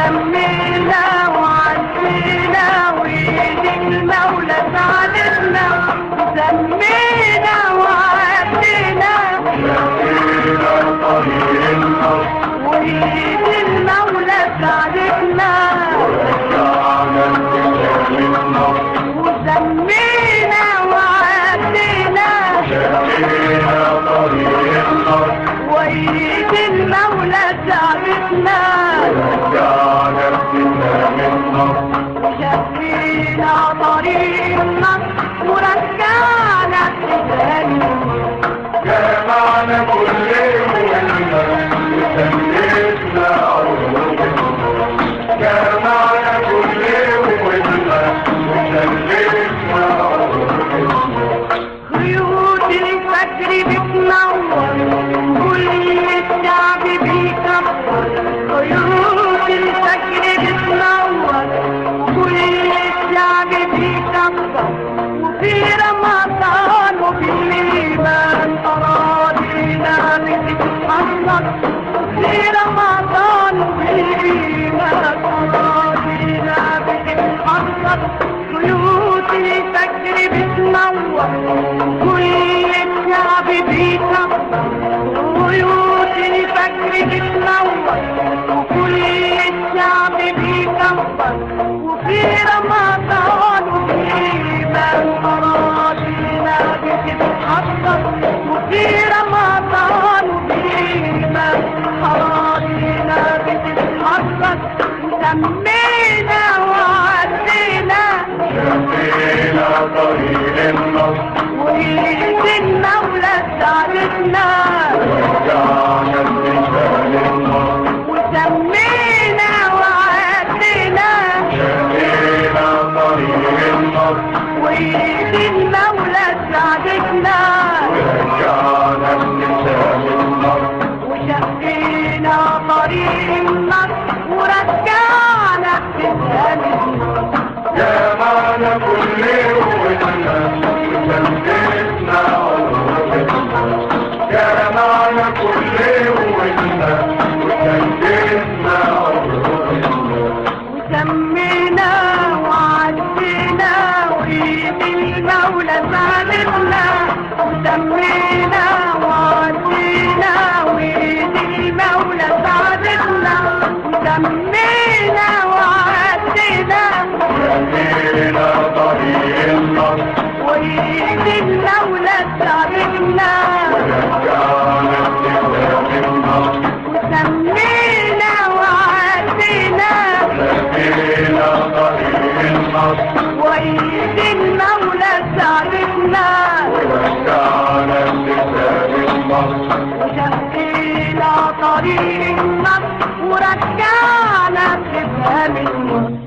وسمينا وعدينا وإيد المولى ساعدتنا وسمينا وعدينا وإيد المولى ساعدتنا وسمينا وعدينا وإيد المولى ساعدتنا وشفينا طريق النصر ورجعنا تاني جمعنا كل وقلنا وسميتنا عروضنا جمعنا كل وقلنا وسميتنا عروضنا خيوط الفجر بتنور كل الشعب بيكبر خيوط الفجر بتنور كل الشعب بيكبر وفي رمضان وبالإيمان أراضينا بتتحرك في رمضان وبالإيمان أراضينا بتتحرك خيوط الفجر بتنور كل الشعب بيكبر خيوط الفجر بتنور وكل الشعب بيكبر وفي رمضان وبالإيمان أراضينا بتتحرك وفي رمضان وبالإيمان أراضينا بتتحرك وسمينا وعدينا شفينا طريق النصر وإيد المولى ساعدتنا ورجعنا لسان النصر وسمينا وعدينا شفينا طريق النصر وإيد المولى ساعدتنا ورجعنا لسان النصر وشفينا طريق النصر ورجعنا تاني جمعنا كل وقلنا وسميتنا عروضنا جمعنا كل وقلنا وسميتنا عروضنا وسمينا وعدينا وإيد المولى ساعدتنا وسمينا وعدينا وإيد المولى ساعدتنا وسمينا وعدينا شفينا طريق النصر وإيد المولى ساعدتنا ورجعنا لسان النصر وسمينا وعدينا شفينا طريق النصر وإيد المولى ساعدتنا ورجعنا لسان النصر وشفينا طريق النصر ورجعنا تفهم النصر